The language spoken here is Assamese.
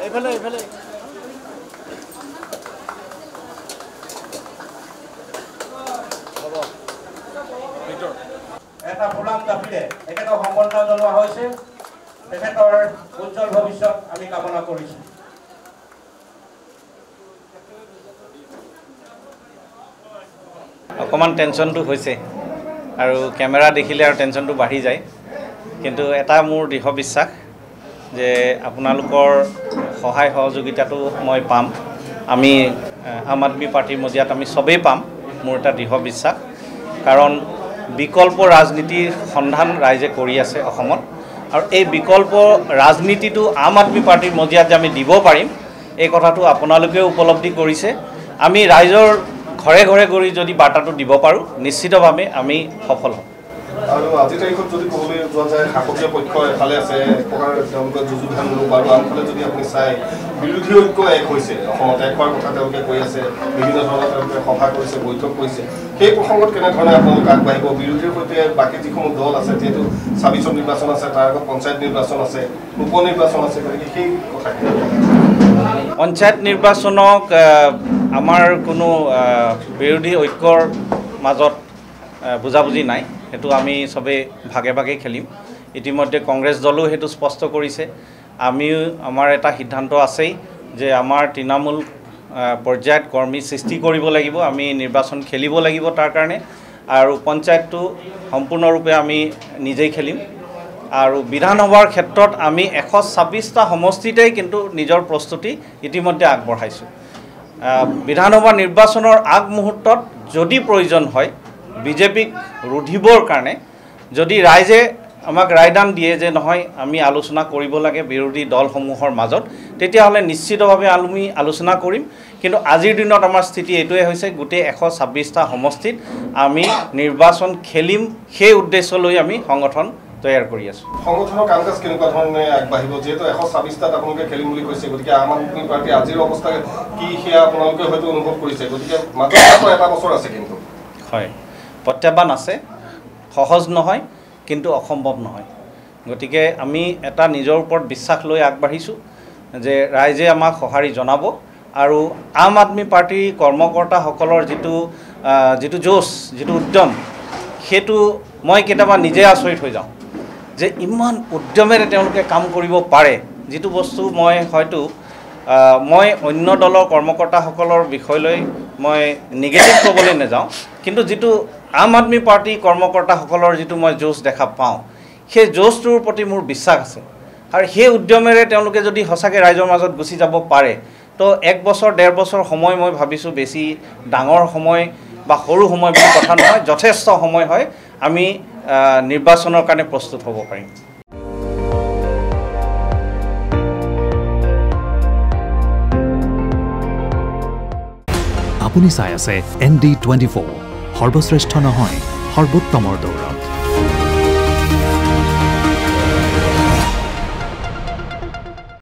এটা ফুলাম দাবিৰে এখেতক সম্বৰ্ধনা জনোৱা হৈছে তেখেতৰ উজ্জ্বল ভৱিষ্যত আমি কামনা কৰিছোঁ অকমান টেনশনটো হৈছে আৰু ক্যামেৰা দেখিলে আৰু টেনশনটো বাঢ়ি যায় কিন্তু এটা মোৰ দৃঢ় বিশ্বাস যে আপোনালোকৰ সহায় সহযোগিতাটো মই পাম আমি আম আদমি পাৰ্টিৰ মজিয়াত আমি সবেই পাম মোৰ এটা দৃঢ় বিশ্বাস কাৰণ বিকল্প ৰাজনীতিৰ সন্ধান ৰাইজে কৰি আছে অসমত আৰু এই বিকল্প ৰাজনীতিটো আম আদমি পাৰ্টিৰ মজিয়াত আমি দিব পাৰিম এই কথাটো আপোনালোকেও উপলব্ধি কৰিছে আমি ৰাইজৰ ঘৰে ঘৰে গৈ যদি বাৰ্তাটো দিব পাৰো নিশ্চিতভাৱে আমি সফল হ'ম আৰু আজি তাৰিখত যদি ক'বলৈ যোৱা যায় শাসকীয় পক্ষ এফালে আছে প্ৰকাৰ তেওঁলোকৰ যুযুধান লোক আৰু আনফালে যদি আপুনি চাই বিৰোধী ঐক্য এক হৈছে অসমত এক হোৱাৰ কথা তেওঁলোকে কৈ আছে বিভিন্ন ধৰণৰ তেওঁলোকে সভা কৰিছে বৈঠক কৰিছে সেই প্ৰসংগত কেনেধৰণে আপোনালোক আগবাঢ়িব বিৰোধীৰ সৈতে বাকী যিসমূহ দল আছে যিহেতু ২৬ নিৰ্বাচন আছে তাৰ আগত পঞ্চায়ত নিৰ্বাচন আছে উপ নিৰ্বাচন আছে গতিকে সেই কথাখিনি পঞ্চায়ত নিৰ্বাচনক আমাৰ কোনো বিৰোধী ঐক্যৰ মাজত বুজাবুজি নাই হেতু আমি সবে ভাগে ভাগে খেলিম ইতিমধ্যে কংগ্ৰেছ দলো হেতু স্পষ্ট কৰিছে আমিও আমাৰ এটা সিদ্ধান্ত আছেই যে আমাৰ তৃণমূল পৰ্যায়ত কৰ্মী সৃষ্টি কৰিব লাগিব আমি নিৰ্বাচন খেলিব লাগিব তাৰ কাৰণে আৰু পঞ্চায়তটো সম্পূৰ্ণৰূপে আমি নিজেই খেলিম আৰু বিধানসভাৰ ক্ষেত্ৰত আমি 126টা সমষ্টিতেই কিন্তু নিজৰ প্ৰস্তুতি ইতিমধ্যে আগবঢ়াইছোঁ বিধানসভা নিৰ্বাচনৰ আগমুহূৰ্তত যদি প্ৰয়োজন হয় বিজেপিক ৰুধিবৰ কাৰণে যদি ৰাইজে আমাক ৰায়দান দিয়ে যে নহয় আমি আলোচনা কৰিব লাগে বিৰোধী দলসমূহৰ মাজত তেতিয়াহ'লে নিশ্চিতভাৱে আমি আলোচনা কৰিম কিন্তু আজিৰ দিনত আমাৰ স্থিতি এইটোৱে হৈছে গোটেই 126টা সমষ্টিত আমি নিৰ্বাচন খেলিম সেই উদ্দেশ্য লৈ আমি সংগঠন তৈয়াৰ কৰি আছো সংগঠনৰ কামকাজ কেনেকুৱা ধৰণে আগবাঢ়িব যেহেতু 126টাত আপোনালোকে খেলিম বুলি কৈছে গতিকে আম আদমি পাৰ্টি আজিৰ অৱস্থা কি সেয়া আপোনালোকে হয়তো অনুভৱ কৰিছে গতিকে মাত্ৰ এটা বছৰ আছে কিন্তু হয় প্ৰত্যাহ্বান আছে সহজ নহয় কিন্তু অসম্ভৱ নহয় গতিকে আমি এটা নিজৰ ওপৰত বিশ্বাস লৈ আগবাঢ়িছোঁ যে ৰাইজে আমাক সহাৰি জনাব আৰু আম আদমি পাৰ্টিৰ কৰ্মকৰ্তাসকলৰ যিটো জোশ যিটো উদ্যম সেইটো মই কেতিয়াবা নিজে আচৰিত হৈ যাওঁ যে ইমান উদ্যমেৰে তেওঁলোকে কাম কৰিব পাৰে যিটো বস্তু মই হয়তো মই অন্য দলৰ কৰ্মকৰ্তাসকলৰ বিষয়লৈ মই নিগেটিভ ক'বলৈ নাযাওঁ কিন্তু যিটো আম আদমি পাৰ্টি কৰ্মকৰ্তাসকলৰ যিটো মই জোশ দেখা পাওঁ সেই জোশটোৰ প্ৰতি মোৰ বিশ্বাস আছে আৰু সেই উদ্যমেৰে তেওঁলোকে যদি সঁচাকৈ ৰাইজৰ মাজত গুচি যাব পাৰে তো 1 বছৰ 1.5 বছৰ সময় মই ভাবিছোঁ বেছি ডাঙৰ সময় বা সৰু সময় বুলি কথা নহয় যথেষ্ট সময় হয় আমি নিৰ্বাচনৰ কাৰণে প্ৰস্তুত হ'ব পাৰিম আপুনি চাই আছে ND24 সৰ্বশ্ৰেষ্ঠ নহয় সৰ্বোত্তমৰ দৌৰা